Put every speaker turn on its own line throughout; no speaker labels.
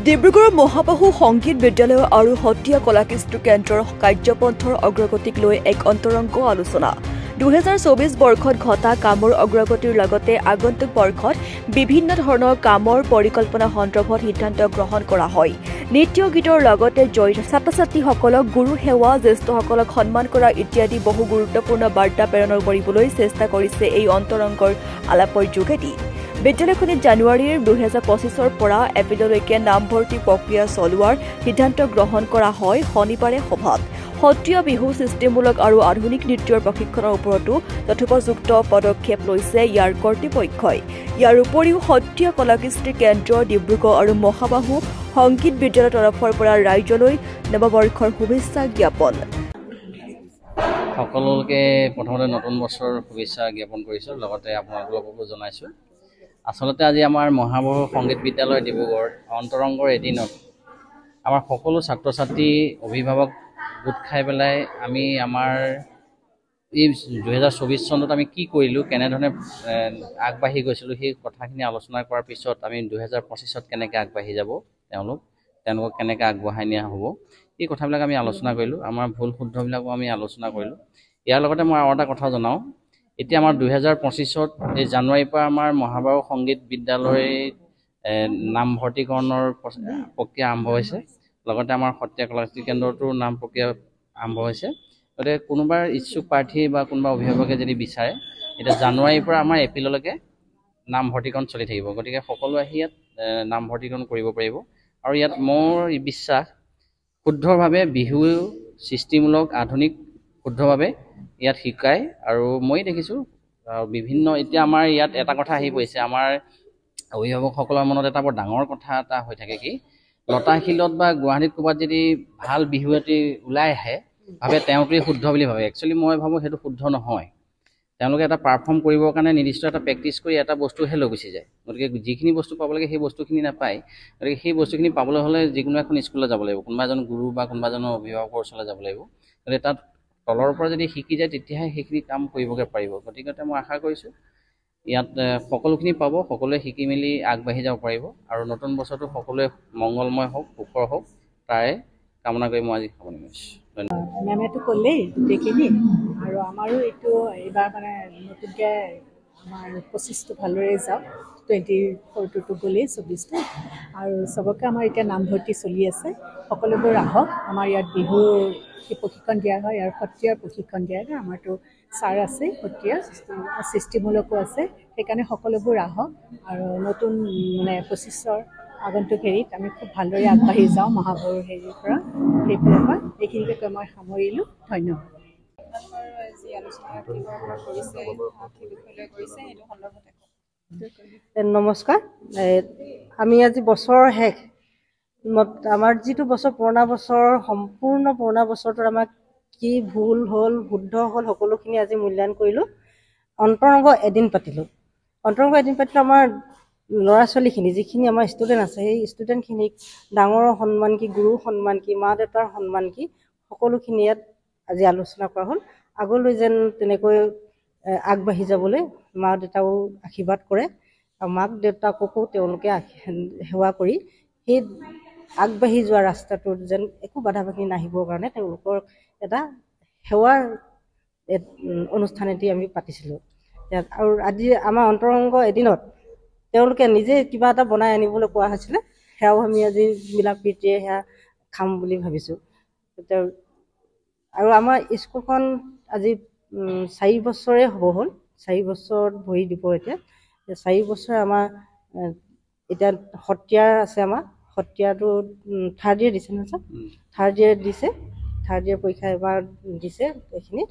ডিব্ৰুগড় মহাবাহু সংগীত বিদ্যালয় আৰু সত্ৰীয়া কলাকৃষ্টি কেন্দ্ৰৰ কাৰ্যপন্থৰ অগ্ৰগতিক লৈ এক অন্তৰংগ আলোচনা 2024 বৰ্ষত ঘটা কামৰ অগ্ৰগতিৰ লগতে আগন্তুক বৰ্ষত বিভিন্ন ধৰণৰ কামৰ পৰিকল্পনা সন্দৰ্ভত সিদ্ধান্ত গ্ৰহণ কৰা হয়। নৃত্য গীতৰ লগতে জড়িত ছাত্ৰ-ছাত্ৰীসকলক গুৰু সেৱা, জ্যেষ্ঠসকলক সন্মান কৰা ইত্যাদি বহু গুৰুত্বপূৰ্ণ বাৰ্তা প্ৰেৰণ কৰিবলৈ চেষ্টা কৰিছে এই অন্তৰংগৰ আলাপৰ যোগেদি। বিদ্যালয়খনে জানুৱাৰীৰ 2025ৰ পৰা এপ্ৰিললৈকে নামভৰ্তি প্ৰক্ৰিয়া চলোৱাৰ সিদ্ধান্ত গ্ৰহণ কৰা হয়। শনিবাৰে সভাত সত্ৰীয়া বিহু সৃষ্টিমূলক আৰু আধুনিক নৃত্যৰ প্ৰশিক্ষণৰ ওপৰতো যথোপযুক্ত পদক্ষেপ লৈছে ইয়াৰ কৰ্তৃপক্ষই। ইয়াৰ উপৰিও সত্ৰীয়া কলাকৃষ্টি কেন্দ্ৰ ডিব্ৰুগড় আৰু মহাবাহু সংগীত বিদ্যালয়ৰ তৰফৰ পৰা ৰাইজলৈ নৱবৰ্ষৰ শুভেচ্ছা জ্ঞাপন।
সকলোকে প্ৰথমতে নতুন বছৰৰ শুভেচ্ছা জ্ঞাপন কৰিছোঁ, লগতে আপোনালোককো জনাইছোঁ। আচলতে আজি আমাৰ মহাবাহু সংগীত বিদ্যালয় ডিব্ৰুগড় অন্তৰংগৰ এদিনত আমাৰ সকলো ছাত্ৰ ছাত্ৰী অভিভাৱক গোট খাই পেলাই আমি আমাৰ এই 2024 চনত আমি কি কৰিলোঁ, কেনেধৰণে আগবাঢ়ি গৈছিলোঁ, সেই কথাখিনি আলোচনা কৰাৰ পিছত আমি 2025ত কেনেকৈ আগবাঢ়ি যাব, তেওঁলোকক কেনেকৈ আগবঢ়াই নিয়া হ'ব, এই কথাবিলাক আমি আলোচনা কৰিলোঁ। আমাৰ ভুল শুদ্ধবিলাকো আমি আলোচনা কৰিলোঁ। ইয়াৰ লগতে মই আৰু এটা কথা জনাওঁ, এতিয়া আমাৰ 2025ত এই জানুৱাৰীৰ পৰা আমাৰ মহাবাহু সংগীত বিদ্যালয় নামভৰ্তিকৰণৰ প্ৰক্ৰিয়া আৰম্ভ হৈছে। লগতে আমাৰ সত্ৰীয়া কলাকৃষ্টি কেন্দ্ৰটোৰ নাম প্ৰক্ৰিয়া আৰম্ভ হৈছে। গতিকে কোনোবা ইচ্ছুক প্ৰাৰ্থী বা কোনোবা অভিভাৱকে যদি বিচাৰে, এতিয়া জানুৱাৰীৰ পৰা আমাৰ এপ্ৰিললৈকে নামভৰ্তিকৰণ চলি থাকিব। গতিকে সকলো আহি ইয়াত নামভৰ্তিকৰণ কৰিব পাৰিব। আৰু ইয়াত মোৰ বিশ্বাস শুদ্ধভাৱে বিহু সৃষ্টিমূলক আধুনিক শুদ্ধভাৱে ইয়াত শিকায়। আৰু মই দেখিছোঁ বিভিন্ন এতিয়া আমাৰ ইয়াত এটা কথা আহি পৰিছে, আমাৰ অভিভাৱকসকলৰ মনত এটা বৰ ডাঙৰ কথা এটা হৈ থাকে, কি লতাশিলত বা গুৱাহাটীত ক'ৰবাত যদি ভাল বিহু এটি ওলাই আহে ভাবে তেওঁটোৱে শুদ্ধ বুলি ভাবে। একচুৱেলি মই ভাবোঁ সেইটো শুদ্ধ নহয়। তেওঁলোকে এটা পাৰফৰ্ম কৰিবৰ কাৰণে নিৰ্দিষ্ট এটা প্ৰেক্টিচ কৰি এটা বস্তুহে লৈ গুচি যায়। গতিকে যিখিনি বস্তু পাব লাগে সেই বস্তুখিনি নাপায়। গতিকে সেই বস্তুখিনি পাবলৈ হ'লে যিকোনো এখন স্কুললৈ যাব লাগিব, কোনোবা এজন গুৰু বা কোনোবা এজনৰ অভিভাৱকৰ ওচৰলৈ যাব লাগিব। গতিকে তাত তলৰ পৰা যদি শিকি যায় তেতিয়াহে সেইখিনি কাম কৰিবগৈ পাৰিব। গতিকে মই আশা কৰিছোঁ ইয়াত সকলোখিনি পাব, সকলোৱে শিকি মেলি আগবাঢ়ি যাব পাৰিব। আৰু নতুন বছৰটো সকলোৱে মংগলময় হওক, সুখৰ হওক, তাৰে কামনা কৰি মই আজি সামৰণি মাৰিছোঁ।
মেমেতো ক'লেই গোটেইখিনি, আৰু আমাৰো এইটো এইবাৰ মানে নতুনকৈ আমাৰ 25টো ভালদৰে যাওক, 24টো গ'লেই 24টো, আৰু চবকে আমাৰ এতিয়া নামভৰ্তি চলি আছে। সকলোবোৰ আহক। আমাৰ ইয়াত বিহু প্ৰশিক্ষণ দিয়া হয়, ইয়াৰ সত্ৰীয়াৰ প্ৰশিক্ষণ দিয়া হয়। আমাৰতো ছাৰ আছে, সত্ৰীয়া সৃষ্টিমূলকো আছে। সেইকাৰণে সকলোবোৰ আহক আৰু নতুন 25ৰ আগন্তুক হেৰিত আমি খুব ভালদৰে আগবাঢ়ি যাওঁ মহাবাহুৰ হেৰিৰ পৰা, সেইফালৰ পৰা। এইখিনিকে কৈ মই সামৰিলোঁ। ধন্যবাদ।
নমস্কাৰ। আমি আজি বছৰৰ শেষ, আমাৰ যিটো বছৰ পুৰণা বছৰ, সম্পূৰ্ণ পুৰণা বছৰটোত আমাক কি ভুল হ'ল, শুদ্ধ হ'ল, সকলোখিনি আজি মূল্যায়ন কৰিলোঁ। অন্তৰংগ এদিন পাতিলোঁ। আমাৰ ল'ৰা ছোৱালীখিনি, যিখিনি আমাৰ ষ্টুডেণ্ট আছে, সেই ষ্টুডেণ্টখিনিক ডাঙৰৰ সন্মান কি, গুৰুৰ সন্মান কি, মা দেউতাৰ সন্মান কি, সকলোখিনি ইয়াত আজি আলোচনা কৰা হ'ল। আগলৈ যেন তেনেকৈ আগবাঢ়ি যাবলৈ মা দেউতাও আশীৰ্বাদ কৰে, আৰু মাক দেউতাককো তেওঁলোকে সেৱা কৰি সেই আগবাঢ়ি যোৱা ৰাস্তাটোত যেন একো বাধা বাধি নাহিবৰ কাৰণে তেওঁলোকৰ এটা সেৱাৰ অনুষ্ঠান এটি আমি পাতিছিলোঁ। আৰু আজি আমাৰ অন্তৰংগ এদিনত তেওঁলোকে নিজে কিবা এটা বনাই আনিবলৈ কোৱা হৈছিলে, সেয়াও আমি আজি মিলা প্ৰীতিৰে সেয়া খাম বুলি ভাবিছোঁ। আৰু আমাৰ স্কুলখন আজি 4 বছৰে হ'ব হ'ল, 4 বছৰত ভৰি দিব এতিয়া। 4 বছৰে আমাৰ এতিয়া সত্ৰীয়াৰ আছে, আমাৰ সত্ৰীয়াটো থাৰ্ড ইয়েৰ দিছে নহয় ছাৰ, থাৰ্ড ইয়েৰ দিছে, থাৰ্ড ইয়েৰ পৰীক্ষা এবাৰ দিছে এইখিনি।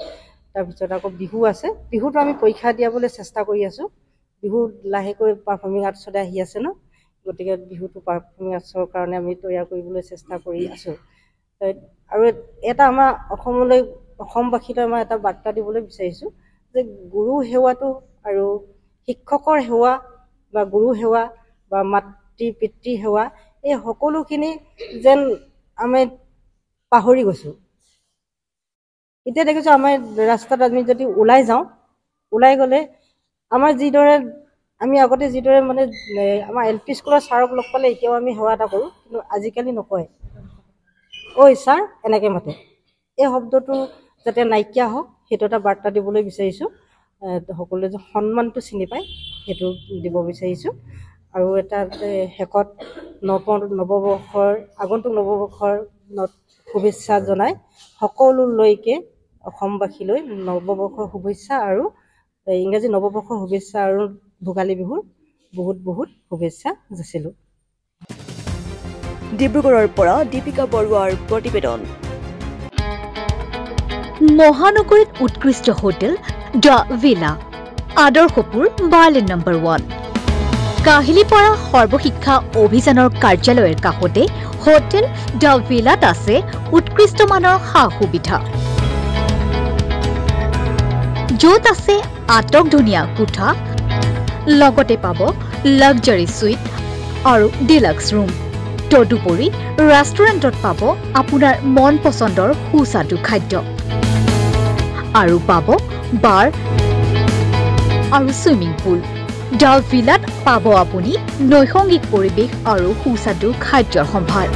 তাৰপিছত আকৌ বিহু আছে, বিহুটো আমি পৰীক্ষা দিয়াবলৈ চেষ্টা কৰি আছোঁ। বিহু লাহেকৈ পাৰফৰ্মিং আৰ্টছতে আহি আছে ন, গতিকে বিহুটো পাৰফৰ্মিং আৰ্টছৰ কাৰণে আমি তৈয়াৰ কৰিবলৈ চেষ্টা কৰি আছোঁ। আৰু এটা আমাৰ অসমবাসীলৈ আমাৰ এটা বাৰ্তা দিবলৈ বিচাৰিছোঁ যে গুৰু সেৱাটো আৰু শিক্ষকৰ সেৱা বা গুৰু সেৱা বা মাতৃ পিতৃ সেৱা, এই সকলোখিনি যেন আমি পাহৰি গৈছোঁ। এতিয়া দেখিছোঁ আমাৰ ৰাস্তাত আমি যদি ওলাই যাওঁ, ওলাই গ'লে আমাৰ যিদৰে আমি আগতে যিদৰে মানে আমাৰ LP স্কুলৰ ছাৰক লগ পালে এতিয়াও আমি সেৱা এটা কৰোঁ, কিন্তু আজিকালি নকয়। ঐ ছাৰ এনেকৈ মাতে। এই শব্দটো যাতে নাইকিয়া হওক সেইটো এটা বাৰ্তা দিবলৈ বিচাৰিছোঁ। সকলোৱে যে সন্মানটো চিনি পায় সেইটো দিব বিচাৰিছোঁ। আৰু এটা শেষত নৱবৰ্ষৰ আগন্তুক নৱবৰ্ষৰ শুভেচ্ছা জনাই সকলোলৈকে অসমবাসীলৈ নৱবৰ্ষৰ শুভেচ্ছা আৰু ইংৰাজী নৱবৰ্ষৰ শুভেচ্ছা আৰু ভোগালী বিহুৰ বহুত বহুত শুভেচ্ছা যাচিলোঁ।
ডিব্ৰুগড়ৰ পৰা দীপিকা বৰুৱাৰ প্ৰতিবেদন।
মহানগৰীত উৎকৃষ্ট হোটেল দ্য ভিলা, আদৰ্শপুৰ বাৰ্লিন নম্বৰ 1। কাহিলীপাৰা সৰ্বশিক্ষা অভিযানৰ কাৰ্যালয়ৰ কাষতে হোটেল দ্য ভিলাত আছে উৎকৃষ্ট মানৰ সা সুবিধা, য'ত আছে আটকধুনীয়া কোঠা, লগতে পাব লাক্সাৰী সুইট আৰু ডিলাক্স ৰুম। তদুপৰি ৰেষ্টুৰেণ্টত পাব আপোনাৰ মন পচন্দৰ সুস্বাদু খাদ্য আৰু পাব বাৰ আৰু ছুইমিং পুল। দ্য ভিলাত পাব আপুনি নৈসংগিক পৰিৱেশ আৰু সুস্বাদু খাদ্যৰ সম্ভাৰ।